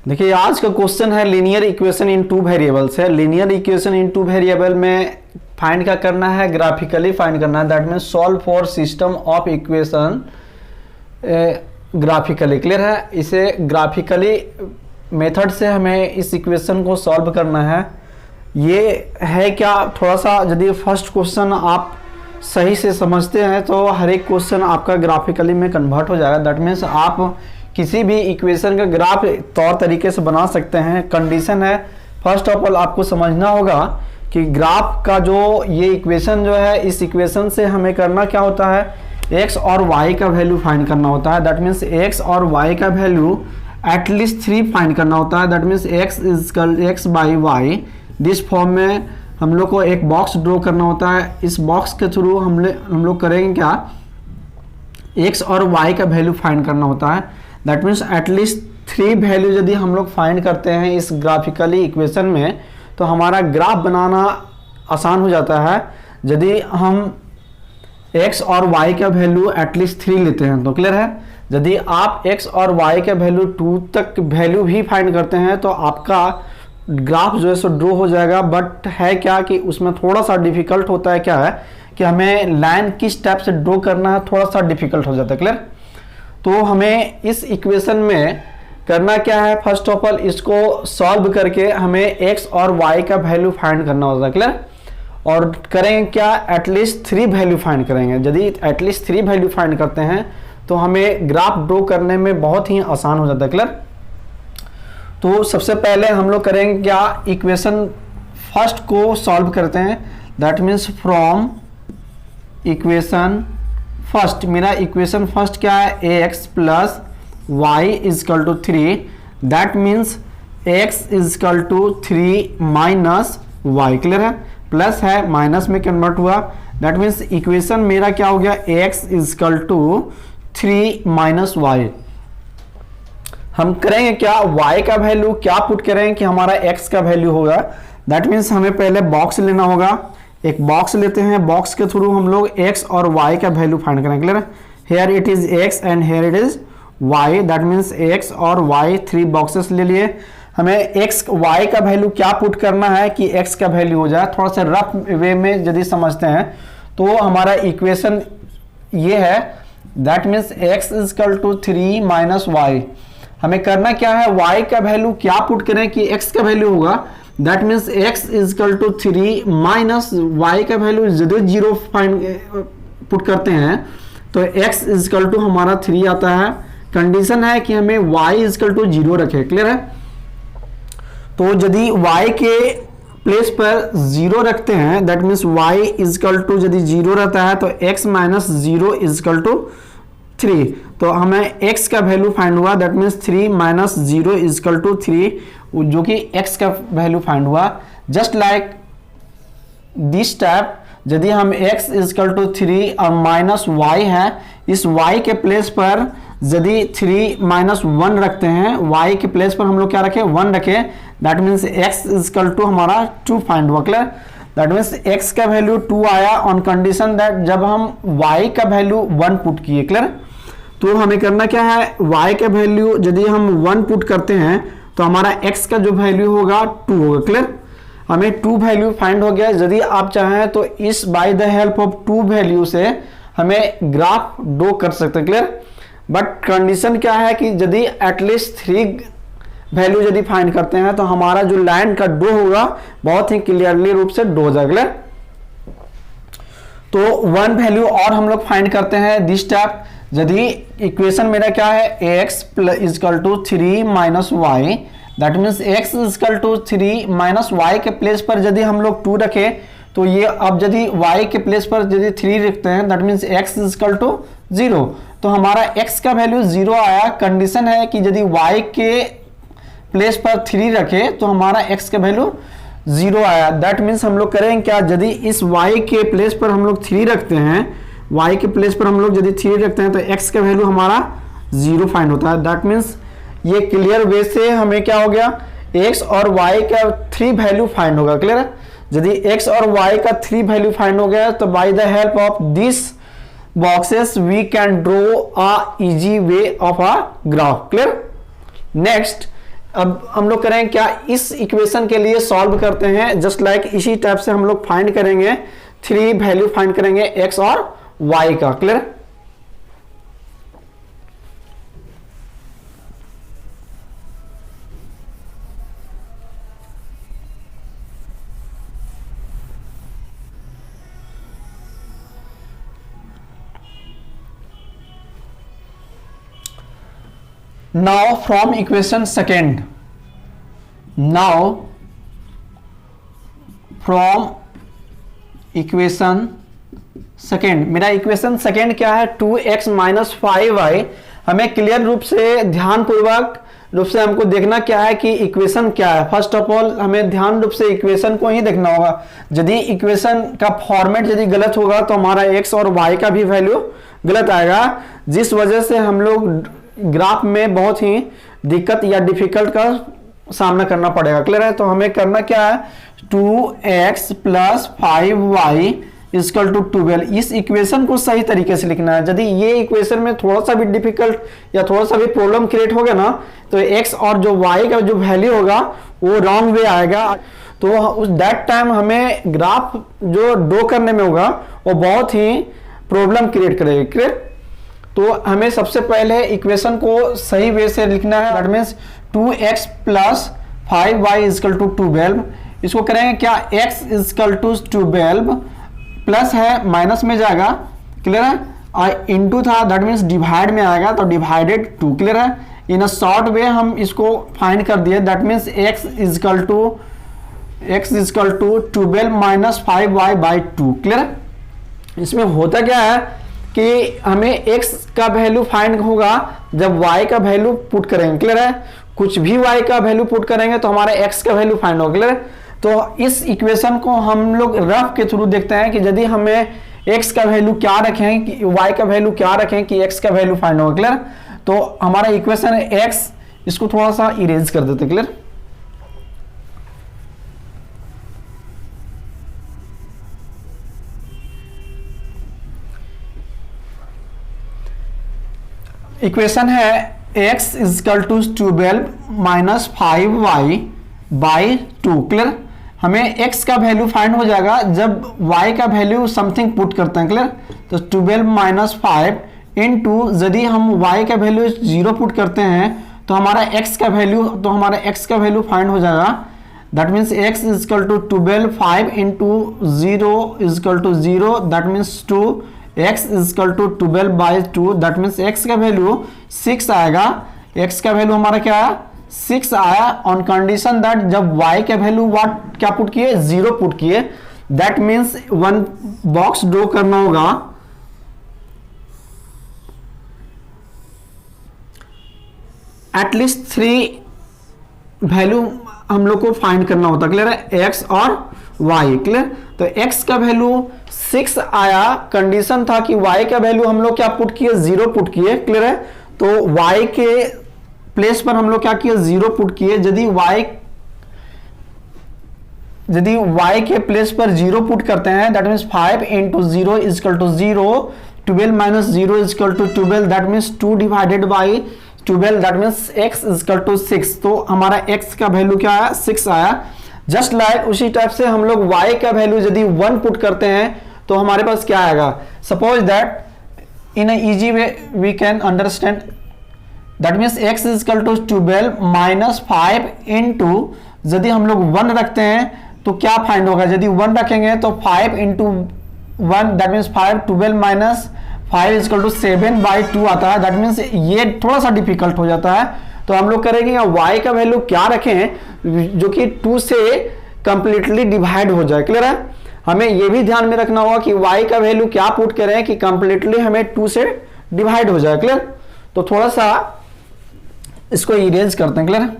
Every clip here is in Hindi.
देखिए आज का क्वेश्चन है linear equation in two variables है। Linear equation in two variable में फाइंड क्या करना है, ग्राफिकली फाइंड करना है। That means solve for system of equation graphically. Clear है, इसे ग्राफिकली मेथड से हमें इस इक्वेशन को सॉल्व करना है। ये है क्या, थोड़ा सा यदि फर्स्ट क्वेश्चन आप सही से समझते हैं तो हर एक क्वेश्चन आपका ग्राफिकली में कन्वर्ट हो जाएगा। दैट मीन्स आप किसी भी इक्वेशन का ग्राफ तौर तरीके से बना सकते हैं। कंडीशन है फर्स्ट ऑफ ऑल आपको समझना होगा कि ग्राफ का जो ये इक्वेशन जो है, इस इक्वेशन से हमें करना क्या होता है, x और y का वैल्यू फाइंड करना होता है। दैट मीन्स x और y का वैल्यू एटलीस्ट 3 फाइंड करना होता है। That means x by y. This form में हम लोग को एक बॉक्स ड्रॉ करना होता है। इस बॉक्स के थ्रू हम लोग करेंगे क्या, x और y का वैल्यू फाइंड करना होता है। दैट मीन्स एटलीस्ट 3 वैल्यू यदि हम लोग फाइंड करते हैं इस ग्राफिकली इक्वेशन में तो हमारा ग्राफ बनाना आसान हो जाता है। यदि हम x और y का वैल्यू एटलीस्ट 3 लेते हैं तो क्लियर है। यदि आप x और y का वैल्यू 2 तक वैल्यू भी फाइंड करते हैं तो आपका ग्राफ जो है सो ड्रॉ हो जाएगा। बट है क्या कि उसमें थोड़ा सा डिफिकल्ट होता है, क्या है कि हमें लाइन किस टाइप से ड्रॉ करना है, थोड़ा सा डिफिकल्ट हो जाता है। क्लियर, तो हमें इस इक्वेशन में करना क्या है, फर्स्ट ऑफ ऑल इसको सॉल्व करके हमें x और y का वैल्यू फाइंड करना होता है। क्लियर, और करेंगे क्या, एटलीस्ट 3 वैल्यू फाइंड करेंगे। यदि एटलीस्ट 3 वैल्यू फाइंड करते हैं तो हमें ग्राफ ड्रॉ करने में बहुत ही आसान हो जाता है। क्लियर, तो सबसे पहले हम लोग करेंगे क्या, इक्वेशन फर्स्ट को सॉल्व करते हैं। That means from equation first, मेरा इक्वेशन फर्स्ट क्या है, ax plus y is equal to 3। That means x is equal to 3 minus y. Clear है, प्लस है माइनस में कन्वर्ट हुआ। दैट मीन्स इक्वेशन मेरा क्या हो गया, x is equal to 3 minus y. हम करेंगे क्या, y का वैल्यू क्या पुट करेंगे कि हमारा x का वैल्यू होगा। दैट मीन्स हमें पहले बॉक्स लेना होगा। एक बॉक्स लेते हैं, बॉक्स के थ्रू हम लोग x और y का वैल्यू फाइंड करेंगे। क्लियर है, here it is x and here it is y। That means x और y 3 बॉक्सेस ले लिए। हमें x y का वैल्यू क्या पुट करना है कि x का वैल्यू हो जाए। थोड़ा सा रफ वे में यदि समझते हैं तो हमारा इक्वेशन ये है। That means x is equal to 3 minus y. हमें करना क्या है, y का वैल्यू क्या पुट करें कि x का वैल्यू होगा। That means x is equal to 3 minus y का वैल्यू यदि 0 फाइंड पुट करते हैं तो x इजकल टू हमारा 3 आता है। कंडीशन है कि हमें y इजकल टू 0 रखे। क्लियर है, तो यदि y के प्लेस पर 0 रखते हैं, that means y is equal to यदि 0 रहता है तो x माइनस 0 इजकल टू 3। तो हमें x का वैल्यू फाइंड हुआ। That means 3 minus 0 is equal to 3, जो कि x का वैल्यू फाइंड हुआ। जस्ट लाइक दिस टाइप, यदि हम x इजकल टू 3 और माइनस y है, इस y के प्लेस पर यदि 3 माइनस 1 रखते हैं, y के प्लेस पर हम लोग क्या रखें, 1 रखें। That means x is equal to हमारा 2 फाइंड हुआ। क्लियर, दैट मीन्स x का वैल्यू 2 आया ऑन कंडीशन दैट जब हम y का वैल्यू 1 पुट किए। क्लियर, तो हमें करना क्या है, y का वैल्यू यदि हम 1 पुट करते हैं तो हमारा x का जो वैल्यू होगा 2 होगा। क्लियर, हमें 2 वैल्यू फाइंड हो गया। यदि आप चाहें तो इस bye the help of 2 value से हमें ग्राफ ड्रॉ कर सकते हैं। क्लियर, बट कंडीशन क्या है कि यदि एटलीस्ट 3 वैल्यू यदि फाइंड करते हैं तो हमारा जो लाइन का ड्रॉ होगा बहुत ही क्लियरली रूप से ड्रॉ हो जाएगा। क्लियर, तो 1 वैल्यू और हम लोग फाइंड करते हैं दिस टाइप। यदि इक्वेशन मेरा क्या है, x is equal to 3 minus y. That means x is equal to 3 minus y के प्लेस पर यदि हम लोग 2 रखें तो ये, अब यदि y के प्लेस पर यदि 3 रखते हैं, that means x is equal to 0। तो हमारा x का वैल्यू 0 आया। कंडीशन है कि यदि y के प्लेस पर 3 रखे तो हमारा x का वैल्यू 0 आया। दैट मीन्स हम लोग करेंगे क्या, यदि इस y के प्लेस पर हम लोग 3 रखते हैं, y के प्लेस पर हम लोग यदि 3 रखते हैं तो x का वैल्यू हमारा 0 फाइंड होता है। दैट मीन्स ये क्लियर वे से हमें क्या हो गया, x और y का 3 वैल्यू फाइंड होगा। क्लियर है, यदि x और y का 3 वैल्यू फाइंड हो गया तो by the help of this boxes we can draw a easy way of a graph. Clear, next अब हम लोग करें क्या, इस इक्वेशन के लिए सॉल्व करते हैं जस्ट लाइक इसी टाइप से हम लोग फाइंड करेंगे, 3 वैल्यू फाइंड करेंगे x और y का। Clear? Now from equation second, now from equation second, मेरा इक्वेशन सेकेंड क्या है, 2x माइनस 5y। हमें क्लियर रूप से ध्यानपूर्वक रूप से हमको देखना क्या है कि इक्वेशन क्या है। फर्स्ट ऑफ ऑल हमें ध्यान रूप से इक्वेशन को ही देखना होगा। यदि इक्वेशन का फॉर्मेट यदि गलत होगा तो हमारा x और y का भी वैल्यू गलत आएगा, जिस वजह से हम लोग ग्राफ में बहुत ही दिक्कत या डिफिकल्ट का सामना करना पड़ेगा। क्लियर है? तो हमें करना क्या है, 2x plus 5y equal to 12। इस इक्वेशन को सही तरीके से लिखना है। यदि ये इक्वेशन में थोड़ा सा भी डिफिकल्ट या थोड़ा सा भी प्रॉब्लम क्रिएट हो गया ना, तो x और जो y का जो वैल्यू होगा वो रॉन्ग वे आएगा। तो उस दैट टाइम हमें ग्राफ जो ड्रॉ करने में होगा वो बहुत ही प्रॉब्लम क्रिएट करेगा। क्लियर? तो हमें सबसे पहले इक्वेशन को सही वे से लिखना है। That means 2x plus 5y equal to 12। इसको करेंगे क्या, x इक्वल टू 12 प्लस है माइनस में जाएगा। क्लियर है? इनटू था, दैट मीन्स डिवाइड में आएगा तो डिवाइडेड 2। क्लियर है? इन अ शॉर्ट वे हम इसको फाइंड कर दिए। That means x equal to 12 minus 5y by 2। Clear है? इसमें होता क्या है कि हमें x का वैल्यू फाइंड होगा जब y का वैल्यू पुट करेंगे। क्लियर है? कुछ भी y का वैल्यू पुट करेंगे तो हमारा x का वैल्यू फाइंड होगा। क्लियर है? तो इस इक्वेशन को हम लोग रफ के थ्रू देखते हैं कि यदि हमें x का वैल्यू क्या रखें कि y का वैल्यू क्या रखें कि x का वैल्यू फाइंड होगा। क्लियर? तो हमारा इक्वेशन है x, इसको थोड़ा सा इरेज कर देते। क्लियर? इक्वेशन है x equal to 12 minus 5y by 2। Clear? हमें x का वैल्यू फाइंड हो जाएगा जब y का वैल्यू समथिंग पुट करते हैं। क्लियर? तो 12 माइनस 5 इंटू यदि हम y का वैल्यू 0 पुट करते हैं तो हमारा x का वैल्यू फाइंड हो जाएगा। That means x equal to 12 5 into 0 equal to 0, that means 2। x equal to 12 by 2, that means x का वैल्यू 6 आएगा। x का वैल्यू हमारा क्या है, 6 आया ऑन कंडीशन दैट जब y का वैल्यू क्या पुट किए, 0 पुट किए। That means one box draw करना होगा। एटलीस्ट 3 वैल्यू हम लोग को फाइंड करना होता। क्लियर है? x और y। क्लियर? तो x का वैल्यू 6 आया, कंडीशन था कि y का वैल्यू हम लोग क्या पुट किए, 0 पुट किए। क्लियर है? तो y के प्लेस पर हम लोग क्या किए, 0 पुट किए। यदि y के प्लेस पर 0 पुट करते हैं, that means 5 into 0 equal to 0, 12 minus 0 equal to 12, that means 2 divided by 12, that means x equal to 6। तो हमारा x का वैल्यू क्या आया, 6 आया। जस्ट लाइक उसी टाइप से हम लोग y का वैल्यू यदि 1 पुट करते हैं तो हमारे पास क्या आएगा। Suppose that in easy way we can understand, that means x equal to 12 minus 5 into यदि हम लोग 1 रखते हैं तो क्या फाइंड होगा। यदि 1 रखेंगे तो 5 into 1, that means 5, 12 minus 5 equal to 7 by 2 आता है। दैट मीन्स ये थोड़ा सा डिफिकल्ट हो जाता है। तो हम लोग करेंगे y का वैल्यू क्या रखें जो कि 2 से कंप्लीटली डिवाइड हो जाए। क्लियर है? हमें यह भी ध्यान में रखना होगा कि y का वैल्यू क्या पुट करें कि कंप्लीटली हमें 2 से डिवाइड हो जाए। क्लियर? तो थोड़ा सा इसको इरेज करते हैं। Clear?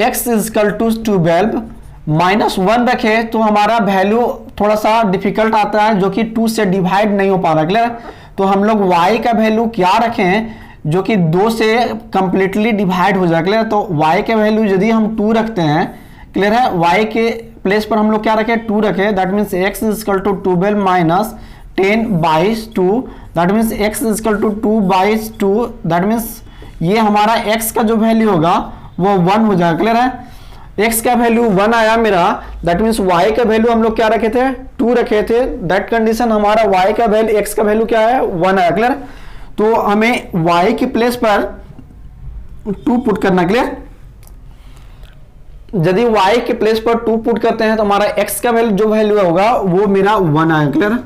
x equal to 12 minus 1 रखे तो हमारा वैल्यू थोड़ा सा डिफिकल्ट आता है जो कि 2 से डिवाइड नहीं हो पा रहा। क्लियर? तो हम लोग y का वैल्यू क्या रखें जो कि 2 से कंप्लीटली डिवाइड हो जाए। क्लियर? तो y के वैल्यू यदि हम 2 रखते हैं, क्लियर है, y के प्लेस पर हम लोग क्या रखें, 2 रखें। That means x equal to 12 minus 10/2, that means x is equal to 2/2, that means ये हमारा x का जो वैल्यू होगा वो 1 हो जाएगा। क्लियर है? x का वैल्यू 1 आया मेरा, दैट मीन्स y का वैल्यू हम लोग क्या रखे थे, 2 रखे थे। दैट कंडीशन हमारा y का वैल्यू x का वैल्यू क्या है, 1 आया। क्लियर? तो हमें y के प्लेस पर 2 पुट करना। क्लियर? यदि y के प्लेस पर 2 पुट करते हैं तो हमारा x का वैल्यू जो वैल्यू होगा वो मेरा 1 आया। क्लियर?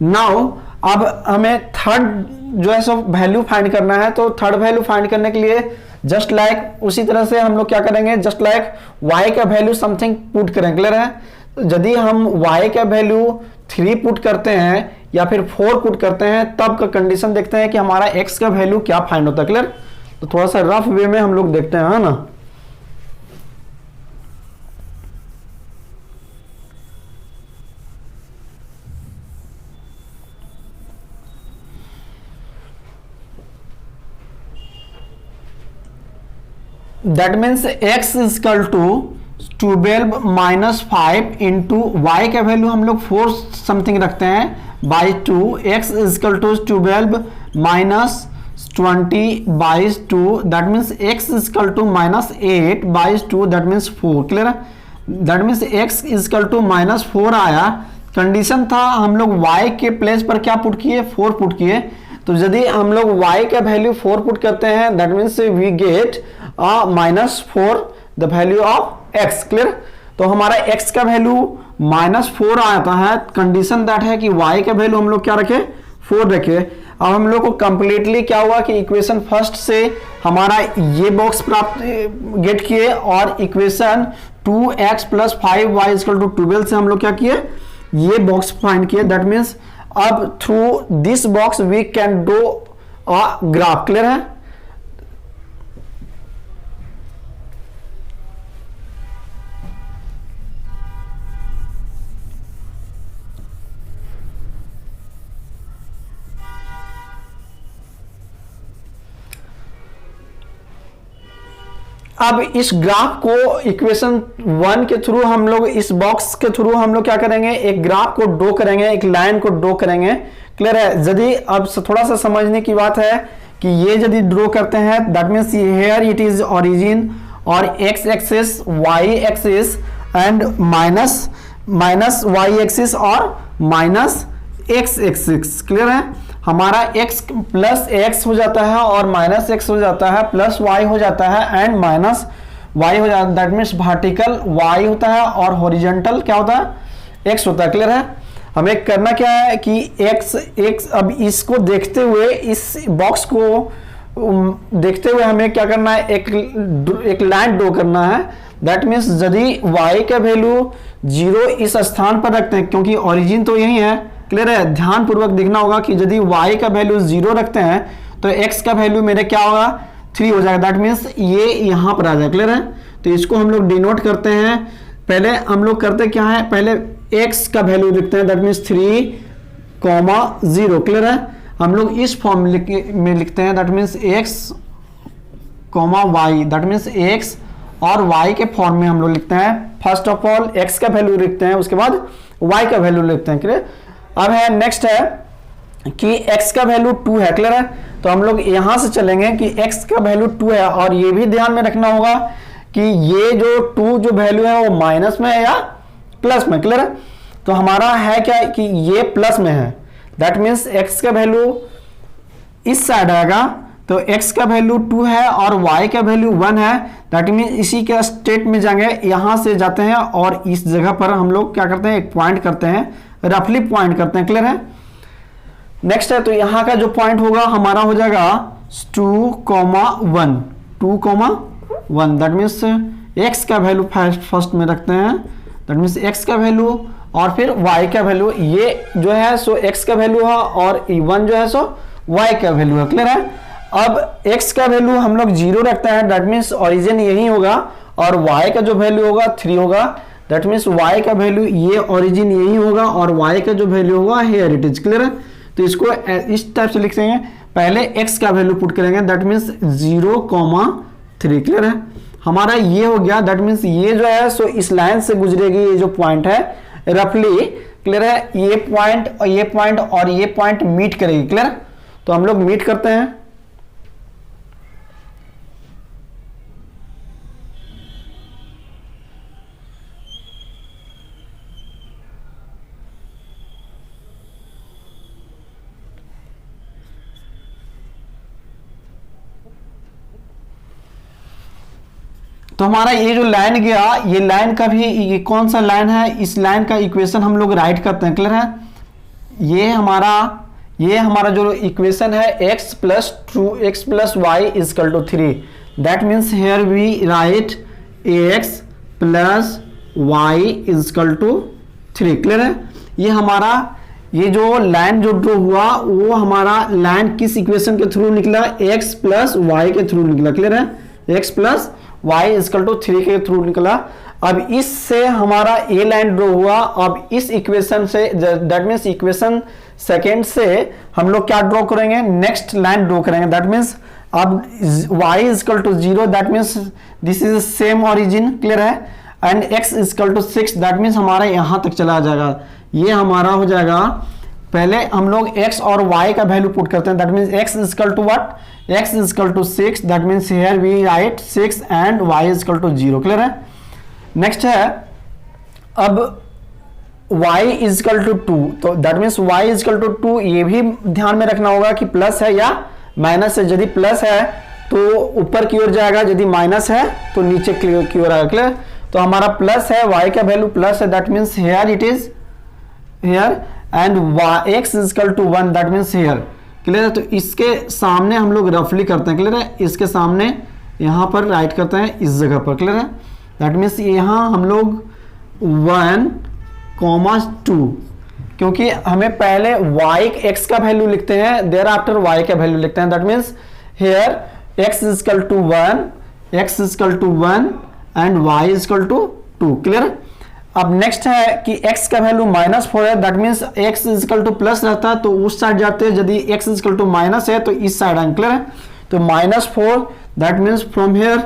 नाउ अब हमें थर्ड जो है सो वैल्यू फाइंड करना है। तो थर्ड वैल्यू फाइंड करने के लिए जस्ट लाइक उसी तरह से हम लोग क्या करेंगे, जस्ट लाइक y का वैल्यू समथिंग पुट करें। क्लियर है? यदि हम y का वैल्यू 3 पुट करते हैं या फिर 4 पुट करते हैं तब का कंडीशन देखते हैं कि हमारा x का वैल्यू क्या फाइंड होता है। क्लियर? तो थोड़ा सा रफ वे में हम लोग देखते हैं, है ना। That means x is equal to 12 minus 5 into y का वैल्यू हम लोग 4 समथिंग रखते हैं by 2, x is equal to 12 minus 20/2, that means x is equal to minus 8/2, that means 4। Clear है? That means x is equal to -4 आया। कंडीशन था हम लोग y के प्लेस पर क्या पुट किए, 4 पुट किए। तो यदि हम लोग y का वैल्यू 4 पुट करते हैं that means we get -4 the value of x। Clear? तो हमारा x का वैल्यू -4 आता है। कंडीशन दैट है कि y का वैल्यू हम लोग क्या रखे, 4 रखे। अब हम लोग को कंप्लीटली क्या हुआ कि इक्वेशन फर्स्ट से हमारा ये बॉक्स प्राप्त गेट किए और इक्वेशन 2x + 5y = 12 से हम लोग क्या किए, ये बॉक्स फाइंड किए। दैट मीन्स अब through this box we can do a graph. Clear है? अब इस ग्राफ को इक्वेशन 1 के थ्रू हम लोग इस बॉक्स के थ्रू हम लोग क्या करेंगे, एक ग्राफ को ड्रॉ करेंगे, एक लाइन को ड्रॉ करेंगे। क्लियर है? यदि अब थोड़ा सा समझने की बात है कि ये यदि ड्रॉ करते हैं that means here it is origin और x axis, y axis and minus y axis और माइनस x एक्सिस। क्लियर है? हमारा x प्लस x हो जाता है और माइनस x हो जाता है, प्लस y हो जाता है एंड माइनस y हो जाता है। दैट मीन्स वर्टिकल y होता है और हॉरिजॉन्टल क्या होता है, x होता है। क्लियर है? हमें करना क्या है कि x अब इसको देखते हुए, इस बॉक्स को देखते हुए हमें क्या करना है, एक लाइन ड्रॉ करना है। दैट मीन्स यदि y का वैल्यू 0 इस स्थान पर रखते हैं क्योंकि ओरिजिन तो यही है। क्लियर है? ध्यान पूर्वक देखना होगा कि यदि y का वैल्यू 0 रखते हैं तो x का वैल्यू मेरे क्या होगा, 3 हो जाएगा। दैट मीन्स ये यहां पर आ जाए। क्लियर है? तो इसको हम लोग डिनोट करते हैं। पहले हम लोग करते क्या है, पहले x का वैल्यू लिखते हैं दैट मीन्स 3,0। क्लियर है? हम लोग इस फॉर्म में लिखते हैं that means x, y, that means x और y के फॉर्म में हम लोग लिखते हैं। फर्स्ट ऑफ ऑल x का वैल्यू लिखते हैं, उसके बाद y का वैल्यू लिखते हैं। क्लियर? अब है नेक्स्ट है कि x का वैल्यू 2 है। क्लियर है? तो हम लोग यहां से चलेंगे कि x का वैल्यू 2 है और ये भी ध्यान में रखना होगा कि ये जो 2 जो वैल्यू है वो माइनस में है या प्लस में। क्लियर है? तो हमारा है क्या कि ये प्लस में है। दैट मीन्स x का वैल्यू इस साइड आएगा, तो x का वैल्यू 2 है और y का वैल्यू 1 है। दैट मीन्स इसी के स्टेट में जाएंगे, यहां से जाते हैं और इस जगह पर हम लोग क्या करते हैं, एक पॉइंट करते हैं, रफली पॉइंट करते हैं। क्लियर है? नेक्स्ट है तो यहां का जो पॉइंट होगा हमारा हो जाएगा 2,1, 2,1। दैट मीन्स x का वैल्यू फर्स्ट में रखते हैं, दैट मीन्स x का वैल्यू और फिर y का वैल्यू। ये जो है सो x का वैल्यू है और 1 जो है सो y का वैल्यू है। क्लियर है? अब x का वैल्यू हम लोग 0 रखते हैं, दैट मीन्स ओरिजिन यही होगा और y का जो वैल्यू होगा 3 होगा। दैट मीन्स y का वैल्यू ये ओरिजिन यही होगा और y का जो वैल्यू होगा हियर इट इज। क्लियर है? तो इसको इस टाइप से लिख देंगे, पहले x का वैल्यू पुट करेंगे दैट मीन्स 0,3। क्लियर है? हमारा ये हो गया। दैट मीन्स ये जो है सो इस लाइन से गुजरेगी, ये जो पॉइंट है रफली। क्लियर है, ये पॉइंट और ये पॉइंट और ये पॉइंट मीट करेगी, क्लियर। तो हम लोग मीट करते हैं। तो हमारा ये जो लाइन गया, ये लाइन का भी, ये कौन सा लाइन है, इस लाइन का इक्वेशन हम लोग राइट करते हैं, क्लियर है। ये हमारा जो इक्वेशन है x plus 2x plus y is equal to 3, that means here we write ax plus y is equal to 3, clear है। ये हमारा ये जो लाइन जो ड्रॉ हुआ वो हमारा लाइन किस इक्वेशन के थ्रू निकला, x प्लस वाई के थ्रू निकला, क्लियर है। x plus y is equal to 3 के थ्रू निकला। अब इससे हमारा ए लाइन ड्रॉ हुआ। अब इस इक्वेशन से, दैट मीन्स इक्वेशन सेकेंड से हम लोग क्या ड्रॉ करेंगे, नेक्स्ट लाइन ड्रॉ करेंगे। दैट मीन्स अब y is equal to 0, that means this is same origin, clear है। And x is equal to 6, that means हमारा यहां तक चला जाएगा। ये हमारा हो जाएगा, पहले हम लोग x और y का वैल्यू पुट करते हैं। That means x is equal to what, x is equal to 6, that means here we write 6 and y is equal to 0, clear है। नेक्स्ट है अब y इजकल टू 2, तो that means y is equal to 2, ये भी ध्यान में रखना होगा कि प्लस है या माइनस है। यदि प्लस है तो ऊपर की ओर जाएगा, यदि माइनस है तो नीचे की ओर आएगा, क्लियर। तो हमारा प्लस है, y का वैल्यू प्लस है, that means here it is here and x is equal to 1, that means here, clear है। तो इसके सामने हम लोग रफली करते हैं, क्लियर है। इसके सामने यहां पर राइट करते हैं इस जगह पर, क्लियर है। दैट मीन्स यहां हम लोग 1,2, क्योंकि हमें पहले x का वैल्यू लिखते हैं, देयर आफ्टर y का वैल्यू लिखते हैं। That means here x is equal to 1, x is equal to 1 and y is equal to 2, clear. अब नेक्स्ट है कि x का वैल्यू -4 है, that means x is equal to plus रहता है तो उस साइड जाते हैं, यदि x इजकल टू माइनस है तो इस साइड आएंगे, क्लियर है। तो -4, that means from here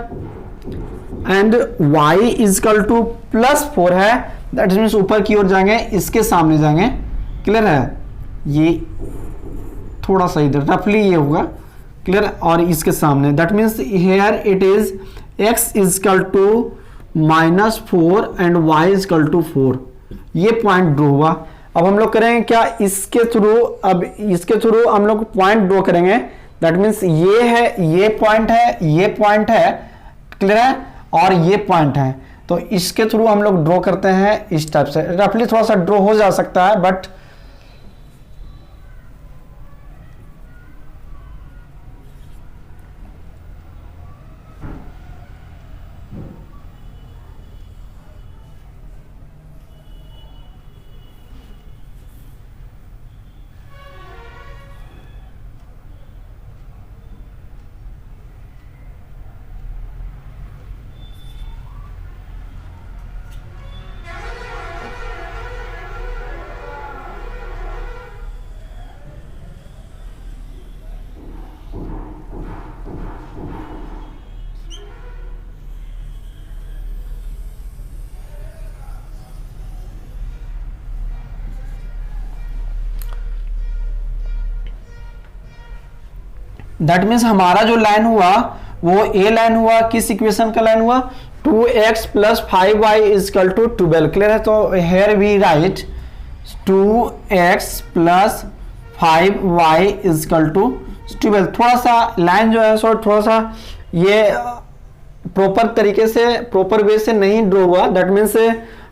and y is equal to +4 है, दैट मीन्स ऊपर की ओर जाएंगे, इसके सामने जाएंगे, क्लियर है। ये थोड़ा सा इधर रफली ये होगा, क्लियर। और इसके सामने that means here it is x is equal to -4 and y is equal to 4, ये पॉइंट ड्रॉ हुआ। अब हम लोग करेंगे क्या, इसके थ्रू, अब इसके थ्रू हम लोग पॉइंट ड्रॉ करेंगे। दैट मीन्स ये है, ये पॉइंट है, ये पॉइंट है, क्लियर है, और ये पॉइंट है। तो इसके थ्रू हम लोग ड्रॉ करते हैं इस टाइप से। रफली थोड़ा सा ड्रॉ हो जा सकता है, बट दैट मीन्स हमारा जो लाइन हुआ वो ए लाइन हुआ, किस इक्वेशन का लाइन हुआ, 2x plus 5y is equal to 12, clear है। तो here we write 2x plus 5y is equal to 12। थोड़ा सा लाइन जो है सो थोड़ा सा ये प्रॉपर तरीके से, प्रॉपर वे से नहीं ड्रॉ हुआ। दैट मीन्स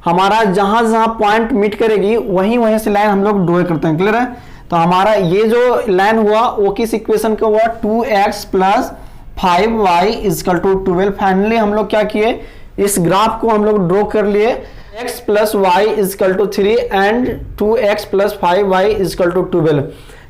हमारा जहां जहां पॉइंट मीट करेगी वहीं वहीं से लाइन हम लोग ड्रॉ करते हैं, क्लियर है। तो हमारा ये जो लाइन हुआ वो किस इक्वेशन का हुआ, 2x plus 5y is equal to 12। Finally हम लोग क्या किए, इस ग्राफ को हम लोग ड्रॉ कर लिए, x plus y is equal to 3 and 2x plus 5y is equal to 12।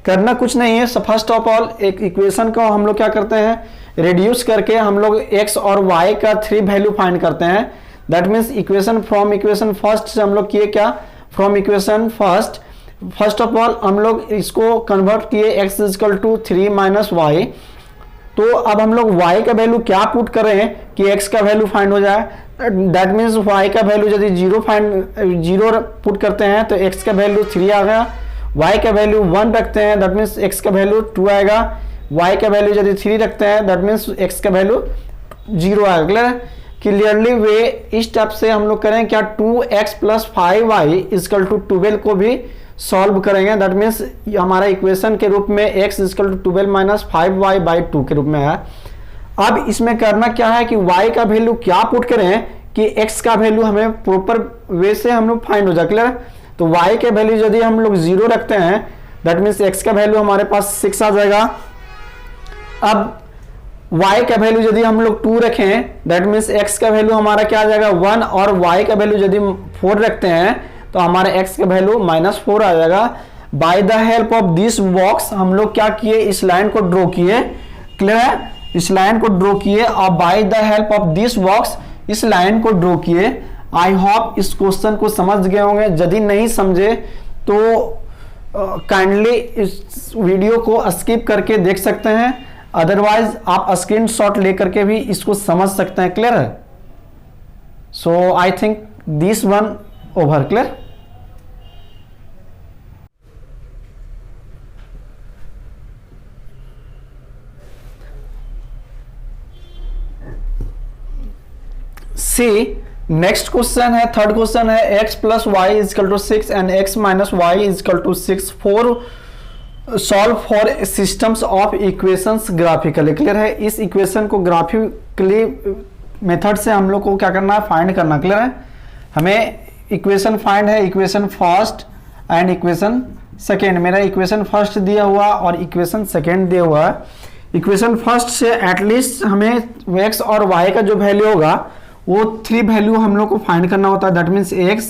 करना कुछ नहीं है, फर्स्ट ऑफ ऑल एक इक्वेशन को हम लोग क्या करते हैं, रिड्यूस करके हम लोग x और y का 3 वैल्यू फाइंड करते हैं। That means equation from equation first से हम लोग किए क्या, from equation first of all हम लोग इसको कन्वर्ट किए, x is equal to 3 minus y. तो अब हम लोग y का वैल्यू क्या पुट कर रहे हैं कि x का वैल्यू फाइंड हो जाए। दैट मीन्स y का वैल्यू यदि जीरो पुट करते हैं तो x का वैल्यू 3 आ गया, y का वैल्यू 1 रखते हैं दैट मीन्स x का वैल्यू 2 आएगा, y का वैल्यू यदि 3 रखते हैं दैट मीन्स x का वैल्यू 0 आएगा। क्लियर? क्लियरली वे इस स्टेप से हम लोग करें क्या 2x plus 5y is equal to 12 को भी सॉल्व करेंगे। दैट मीन्स हमारा इक्वेशन के रूप में x is equal to 12 minus 5y by 2 के रूप में है। अब इसमें करना क्या है कि y का वैल्यू क्या पुट करें कि x का वैल्यू हमें प्रॉपर वे से हम लोग फाइंड हो जाए। क्लियर? तो y के वैल्यू यदि हम लोग 0 रखते हैं दैट मीन्स x का वैल्यू हमारे पास 6 आ जाएगा। अब y का वैल्यू यदि हम लोग 2 रखें दैट मीन्स x का वैल्यू हमारा क्या आ जाएगा 1, और y का वैल्यू यदि 4 रखते हैं तो हमारे x का वैल्यू -4 आ जाएगा। Bye the help of this box हम लोग क्या किए, इस लाइन को ड्रॉ किए। क्लियर है? इस लाइन को ड्रॉ किए और bye the help of this box इस लाइन को ड्रॉ किए। आई होप इस क्वेश्चन को समझ गए होंगे। यदि नहीं समझे तो काइंडली इस वीडियो को स्किप करके देख सकते हैं, अदरवाइज आप स्क्रीनशॉट लेकर के भी इसको समझ सकते हैं। क्लियर है? So I think this one over. Clear? See next question है, थर्ड क्वेश्चन है x plus y is equal to 6 and x minus y is equal to 6 for solve for systems of equations graphically. Clear है? इस इक्वेशन को ग्राफिकली मेथड से हम लोग को क्या करना है, फाइंड करना। क्लियर है? हमें इक्वेशन फाइंड है, equation first and equation second. मेरा इक्वेशन फर्स्ट दिया हुआ और इक्वेशन सेकेंड दिया हुआ है। इक्वेशन फर्स्ट से एटलीस्ट हमें x और y का जो वैल्यू होगा वो 3 वैल्यू हम लोग को फाइंड करना होता है। दैट मीन्स x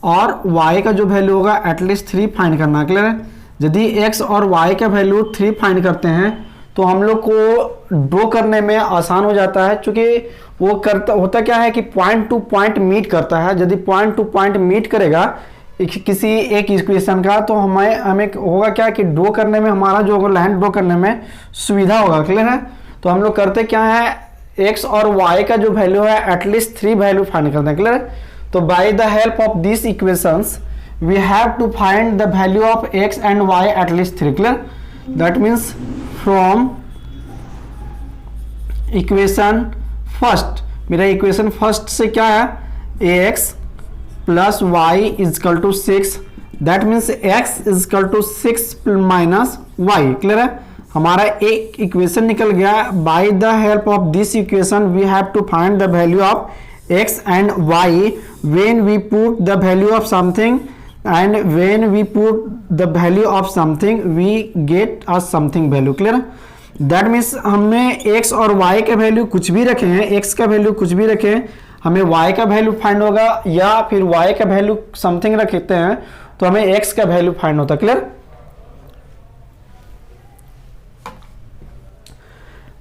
और y का जो वैल्यू होगा एटलीस्ट 3 फाइंड करना। क्लियर है? यदि x और y का वैल्यू 3 फाइंड करते हैं तो हम लोग को ड्रॉ करने में आसान हो जाता है, क्योंकि वो होता क्या है कि पॉइंट टू पॉइंट मीट करता है। यदि पॉइंट टू पॉइंट मीट करेगा किसी एक इक्वेशन का तो हमें होगा क्या कि ड्रॉ करने में हमारा जो लाइन ड्रॉ करने में सुविधा होगा। क्लियर है? तो हम लोग करते क्या है, x और y का जो वैल्यू है एटलीस्ट 3 वैल्यू फाइंड करते हैं। क्लियर? तो by the help of this equations we have to find the value of x and y at least 3। Clear? That means from equation first, मेरा इक्वेशन फर्स्ट से क्या है, ax plus y is equal to 6, that means x is equal to 6 minus y. Clear है? हमारा एक इक्वेशन निकल गया। By the help of this equation we have to find the value of x and y when we put the value of something, and when we put the value of something we get a something value. Clear? That means हमने x और y का वैल्यू कुछ भी रखे हैं, x का वैल्यू कुछ भी रखें, हमें y का वैल्यू फाइंड होगा, या फिर y का वैल्यू समथिंग रखते हैं तो हमें x का वैल्यू फाइंड होता है। Clear?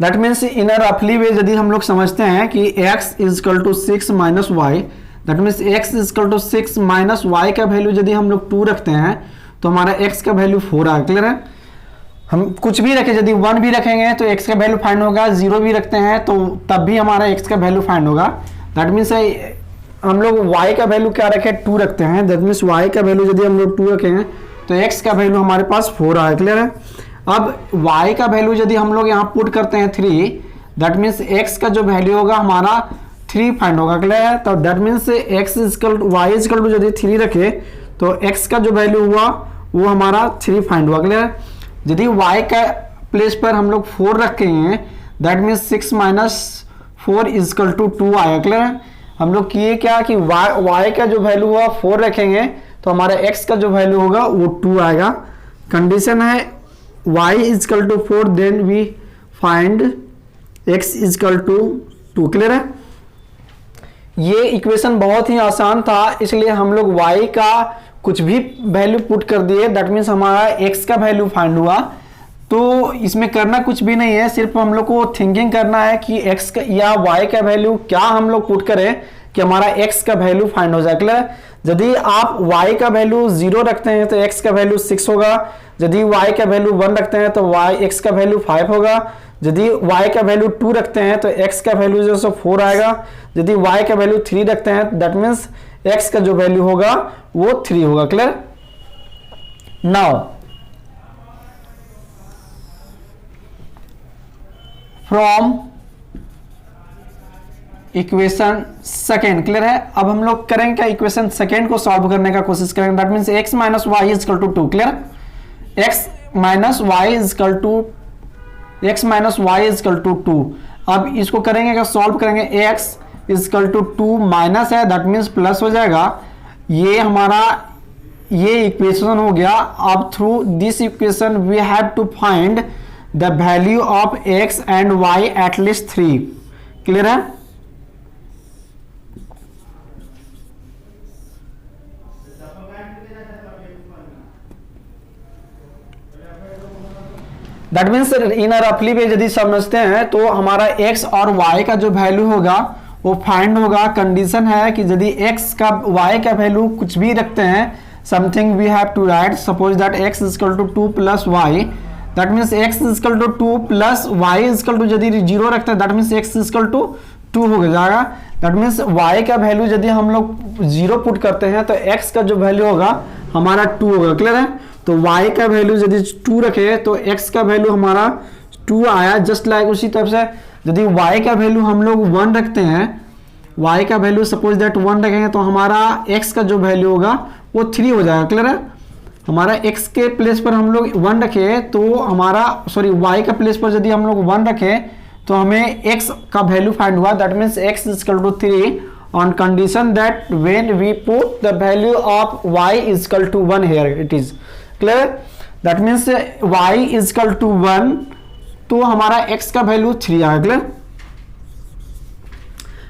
That means in a रफली वे यदि हम लोग समझते हैं कि x is equal to 6 minus y, that means x is equal to 6 minus y का वैल्यू यदि हम लोग 2 रखते हैं तो हमारा x का वैल्यू 4 आ। क्लियर है? हम कुछ भी रखें, यदि 1 भी रखेंगे तो x का वैल्यू फाइंड होगा, 0 भी रखते हैं तो तब भी हमारा x का वैल्यू फाइंड होगा। दैट मीन्स हम लोग y का वैल्यू क्या रखें, 2 रखते हैं। दैट मीन्स y का वैल्यू यदि हम लोग 2 रखेंगे तो x का वैल्यू हमारे पास 4 आया। क्लियर है? अब y का वैल्यू यदि हम लोग यहाँ पुट करते हैं 3, दैट मीन्स x का जो वैल्यू होगा हमारा 3 फाइंड होगा। क्लियर है? तो that means x is equal to y is equal to यदि 3 रखे तो x का जो वैल्यू हुआ वो हमारा 3 फाइंड हुआ। क्लियर है? यदि y का प्लेस पर हम लोग 4 रखेंगे that means 6 minus 4 is equal to 2 आएगा। क्लियर है? हम लोग किए क्या कि y का जो वैल्यू हुआ 4 रखेंगे तो हमारा x का जो वैल्यू होगा वो 2 आएगा। कंडीशन है y is equal to 4 then we find x is equal to 2। Clear है? ये इक्वेशन बहुत ही आसान था, इसलिए हम लोग y का कुछ भी वैल्यू पुट कर दिए, दैट मीन्स हमारा x का वैल्यू फाइंड हुआ। तो इसमें करना कुछ भी नहीं है, सिर्फ हम लोग को थिंकिंग करना है कि x का या y का वैल्यू क्या हम लोग पुट करें कि हमारा x का वैल्यू फाइंड हो जाए। क्लियर है? यदि आप y का वैल्यू 0 रखते हैं तो x का वैल्यू 6 होगा, यदि y का वैल्यू 1 रखते हैं तो x का वैल्यू 5 होगा, यदि y का वैल्यू 2 रखते हैं तो x का वैल्यू जो है 4 आएगा, यदि y का वैल्यू 3 रखते हैं दैट मीन्स x का जो वैल्यू होगा वो 3 होगा। Clear? Now from equation second, clear है? अब हम लोग करेंगे क्या, इक्वेशन सेकेंड को सॉल्व करने का कोशिश करेंगे। That means x minus y is equal to 2। Clear? x minus y is equal to 2। अब इसको करेंगे क्या, सॉल्व करेंगे। x is equal to 2 minus है दैट मीन्स प्लस हो जाएगा। ये हमारा ये इक्वेशन हो गया। अब through this equation we have to find the value of x and y at least 3। Clear है? दैट मीन्स इन रफली पे यदि समझते हैं तो हमारा x और y का जो वैल्यू होगा वो फाइंड होगा। कंडीशन है कि यदि x का y का वैल्यू कुछ भी रखते हैं, something we have to write, suppose that x is equal to 2 plus y, that means x is equal to 2 plus y is equal to यदि 0 रखते हैं that means x is equal to 2 हो जाएगा। दैट मीन्स y का वैल्यू यदि हम लोग 0 पुट करते हैं तो x का जो वैल्यू होगा हमारा 2 होगा। क्लियर है? तो y का वैल्यू यदि 2 रखे तो x का वैल्यू हमारा 2 आया। जस्ट लाइक उसी तरह से यदि y का वैल्यू हम लोग 1 रखते हैं, y का वैल्यू सपोज दैट 1 रखेंगे तो हमारा x का जो वैल्यू होगा वो 3 हो जाएगा। क्लियर है? हमारा x के प्लेस पर हम लोग 1 रखे तो हमारा y का प्लेस पर यदि हम लोग 1 रखे तो हमें x का वैल्यू फाइंड हुआ। That means x is equal to 3 on condition that when we put the value of y is equal to 1 here it is clear. that means y is equal to 1 तो हमारा x का वैल्यू 3 आएगा। क्लियर?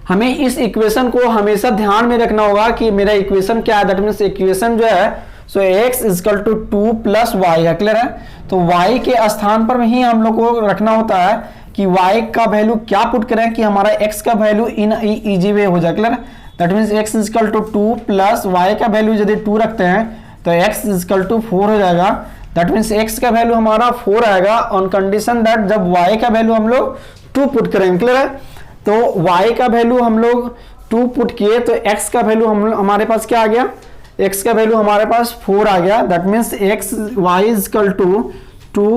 हमें इस इक्वेशन को हमेशा ध्यान में रखना होगा कि मेरा इक्वेशन क्या है। दैट मीन्स इक्वेशन जो है सो x is equal to 2 plus y है। क्लियर है? तो y के स्थान पर ही हम लोग को रखना होता है कि y का वैल्यू क्या पुट करें कि हमारा x का वैल्यू इन इजी वे हो जाए। Clear? That means x is equal to 2 plus y का वैल्यू यदि 2 रखते हैं तो x इज इक्वल टू 4 हो जाएगा। दैट मीन्स x का वैल्यू हमारा 4 आएगा ऑन कंडीशन दैट जब y का वैल्यू हम लोग 2 पुट करेंगे। क्लियर है? तो y का वैल्यू हम लोग 2 पुट किए तो x का वैल्यू हमारे पास क्या आ गया, x का वैल्यू हमारे पास 4 आ गया। That means y is equal to 2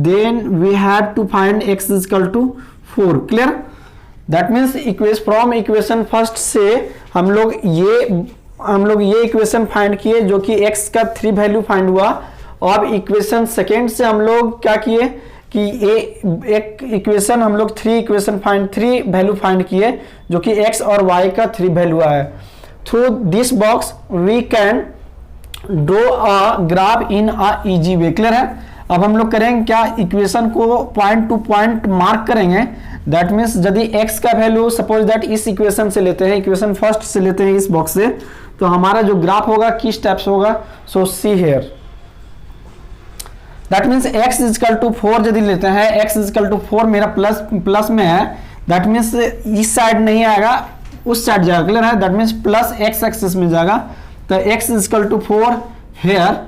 then we had to find x is equal to 4. clear? that means from equation first से हम लोग ये इक्वेशन फाइंड किए जो कि x का 3 वैल्यू फाइंड हुआ। और इक्वेशन सेकेंड से हम लोग क्या किए कि एक इक्वेशन हम लोग 3 वैल्यू फाइंड किए जो कि x और y का 3 वैल्यू आया। Through this box we can draw a graph in a easy way. Clear है? अब हम लोग करेंगे क्या, इक्वेशन को पॉइंट टू पॉइंट मार्क करेंगे। दैट मीन्स यदि x का वैल्यू सपोज दैट इस इक्वेशन से लेते हैं, इक्वेशन फर्स्ट से लेते हैं इस बॉक्स से, तो हमारा जो ग्राफ होगा किस टाइप से होगा, so see here. That means x is equal to 4 यदि लेते हैं, x इज इक्वल टू 4 मेरा प्लस में है। दैट मीन्स इस साइड नहीं आएगा, उस साइड जाएगा। क्लियर है? That means plus x axis में जाएगा। तो x is equal to 4 here.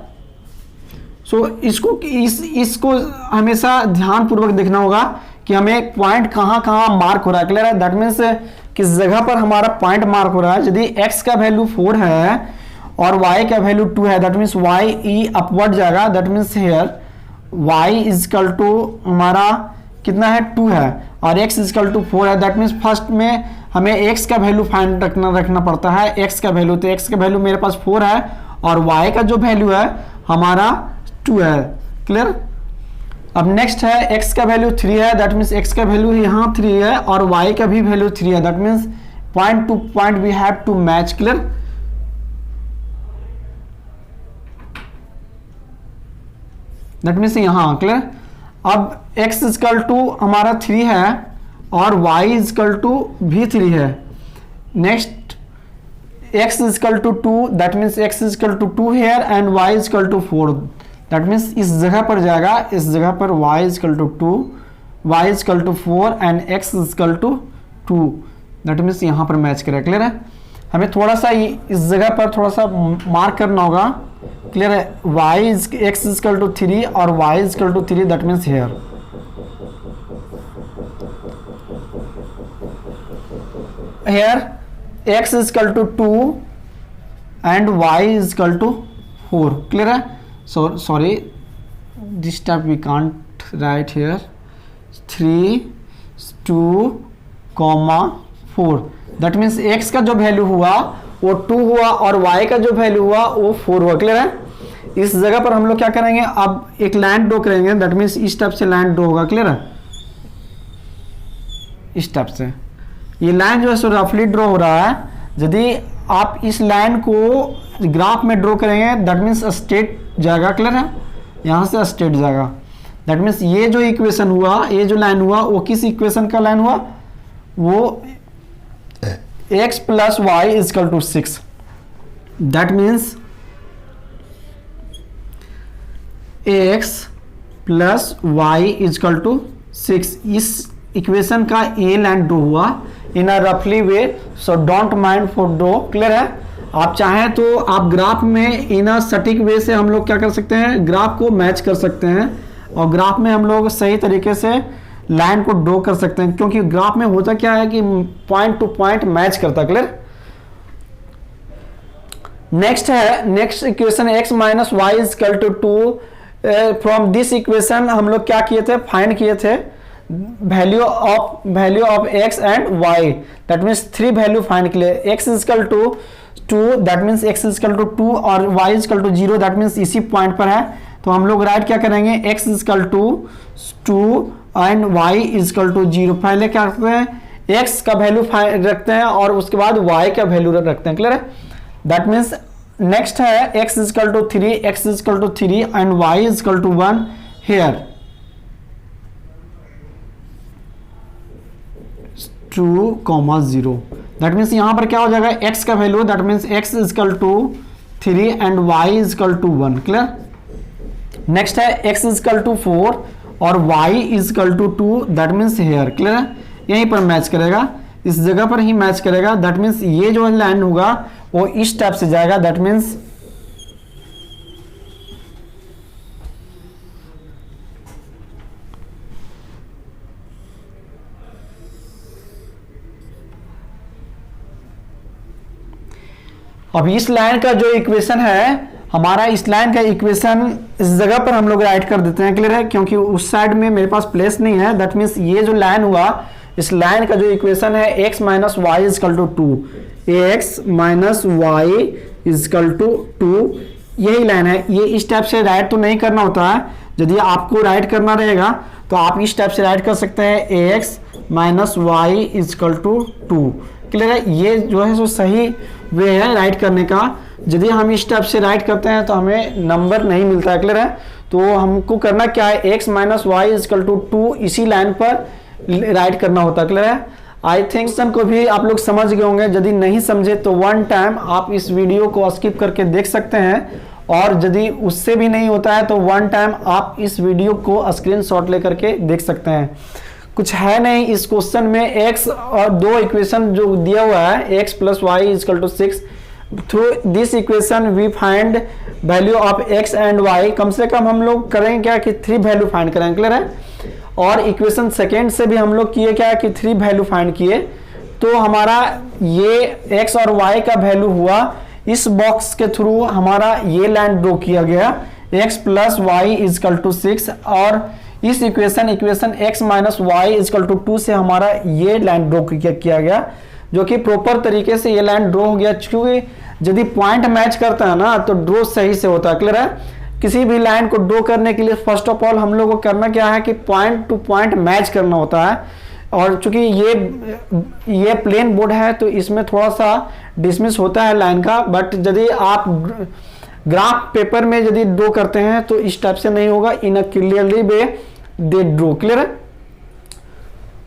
So इसको हमेशा ध्यान पूर्वक देखना होगा कि हमें पॉइंट कहाँ मार्क हो रहा है। क्लियर है? दैट मीन्स किस जगह पर हमारा पॉइंट मार्क हो रहा है। यदि x का वैल्यू 4 है और y का वैल्यू 2 है that means y e upward जाएगा। That means here y is equal to हमारा कितना है, 2 है और x इज इक्वल टू 4 है। दैट मीन्स फर्स्ट में हमें x का वैल्यू फाइंड रखना पड़ता है। x का वैल्यू, तो x का वैल्यू मेरे पास 4 है और y का जो वैल्यू है हमारा 2 है। क्लियर? अब नेक्स्ट है x का वैल्यू 3 है। दैट मीन्स x का वैल्यू यहाँ 3 है और y का भी वैल्यू 3 है। That means point to point we have to match. Clear? That means यहाँ। क्लियर? अब x इज इक्वल टू हमारा 3 है और y इज इक्वल टू भी 3 है। Next x is equal to 2, that means x is equal to 2 here and y is equal to 4। That means इस जगह पर जाएगा, इस जगह पर y is equal to 2, y is equal to 4 and x is equal to 2। That means यहाँ पर मैच करेगा। क्लियर है? हमें थोड़ा सा इस जगह पर थोड़ा सा मार्क करना होगा। क्लियर है? x इज इक्वल टू 3 और y is equal to 3, that means here. Here x is equal to 2 and y is equal to 4। Clear है? Sorry, this type we can't write here. 3, 2, 4, that means x का जो वैल्यू हुआ वो 2 हुआ और y का जो वैल्यू हुआ वो 4 हुआ। क्लियर है? इस जगह पर हम लोग क्या करेंगे, अब एक लाइन ड्रॉ करेंगे, दैट मीन्स इस टाइप से लाइन ड्रॉ होगा। क्लियर है? इस टाइप से ये लाइन जो है सो रफली ड्रॉ हो रहा है। यदि आप इस लाइन को ग्राफ में ड्रॉ करेंगे, दैट मीन्स स्ट्रेट जाएगा। क्लियर है? यहाँ से स्ट्रेट जाएगा। दैट मीन्स ये जो इक्वेशन हुआ, ये जो लाइन हुआ, वो किस इक्वेशन का लाइन हुआ, वो x plus y is equal to 6। That means x plus y is equal to 6। इस इक्वेशन का ये लाइन ड्रॉ हुआ इन अ रफली way, so don't mind for draw. Clear है? आप चाहें तो आप ग्राफ में इन अ सटीक वे से हम लोग क्या कर सकते हैं, ग्राफ को मैच कर सकते हैं और ग्राफ में हम लोग सही तरीके से लाइन को ड्रॉ कर सकते हैं, क्योंकि ग्राफ में होता क्या है कि पॉइंट टू पॉइंट मैच करता है। Clear? Next equation x minus y is equal to 2। From this equation हम लोग क्या किए थे, फाइंड किए थे value of x and y। That means 3 value find किए। x is equal to 2, that means x is equal to 2 और y is equal to 0, that means इसी पॉइंट पर है। तो हम लोग राइट क्या करेंगे, x is equal to 2 and y is equal to 0। पहले क्या करते हैं, x का वैल्यू रखते हैं और उसके बाद y का वैल्यू रखते हैं। क्लियर है? दैट मीन्स नेक्स्ट है x is equal to 3, x is equal to 3 and y is equal to 1 here. 2,0। That means यहाँ पर क्या हो जाएगा, x का value, that means x is equal to 3 and y is equal to 1। Clear? Next है x इज इक्वल टू 4 और y is equal to 2, that means here. Clear है? यहीं पर मैच करेगा, इस जगह पर ही मैच करेगा। दैट मीन्स ये जो लाइन होगा वो इस टाइप से जाएगा। दैट मीन्स अब इस लाइन का जो इक्वेशन है हमारा, इस लाइन का इक्वेशन इस जगह पर हम लोग राइट कर देते हैं। क्लियर है? क्योंकि उस साइड में मेरे पास प्लेस नहीं है। दैट मीन्स ये जो लाइन हुआ, इस लाइन का जो इक्वेशन है x minus y is equal to 2, x minus y is equal to 2, यही लाइन है। ये इस टाइप से राइट तो नहीं करना होता है। यदि आपको राइट करना रहेगा तो आप इस टाइप से राइट कर सकते हैं, x minus y is equal to 2। Clear है? ये जो है सो सही वे है राइट करने का। यदि हम इस टाइप से राइट करते हैं तो हमें नंबर नहीं मिलता है। क्लियर है? तो हमको करना क्या है, x minus y is equal to 2 इसी लाइन पर राइट करना होता है। क्लियर है? आई थिंक सन को भी आप लोग समझ गए होंगे। यदि नहीं समझे तो वन टाइम आप इस वीडियो को स्किप करके देख सकते हैं, और यदि उससे भी नहीं होता है तो वन टाइम आप इस वीडियो को स्क्रीनशॉट लेकर के देख सकते हैं। कुछ है नहीं इस क्वेश्चन में, x और 2 इक्वेशन जो दिया हुआ है, x plus y is equal to 6। Through this equation we find value of x and y। कम से कम हम लोग करेंगे क्या कि 3 वैल्यू फाइंड करेंगे। क्लियर है? और इक्वेशन सेकेंड से भी हम लोग किए क्या कि 3 वैल्यू फाइंड किए। तो हमारा ये x और y का वैल्यू हुआ, इस बॉक्स के थ्रू हमारा ये लाइन ड्रॉ किया गया, x plus y is equal to 6, और इस equation x minus y is equal to 2 से हमारा ये लाइन ड्रॉ किया गया, जो कि प्रॉपर तरीके से ये लाइन ड्रॉ हो गया। क्योंकि यदि पॉइंट मैच करता है ना तो ड्रॉ सही से होता है। क्लियर है? किसी भी लाइन को ड्रॉ करने के लिए फर्स्ट ऑफ ऑल हम लोग को करना क्या है कि पॉइंट टू पॉइंट मैच करना होता है। और चूंकि ये प्लेन बोर्ड है तो इसमें थोड़ा सा डिसमिस होता है लाइन का, बट यदि आप ग्राफ पेपर में यदि ड्रॉ करते हैं तो इस टाइप से नहीं होगा, in a clearly way they draw. Clear है?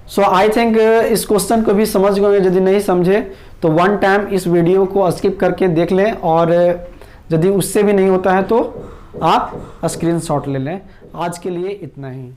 सो आई थिंक इस क्वेश्चन को भी समझ गए। यदि नहीं समझे तो वन टाइम इस वीडियो को स्किप करके देख लें, और यदि उससे भी नहीं होता है तो आप स्क्रीनशॉट ले लें। आज के लिए इतना ही।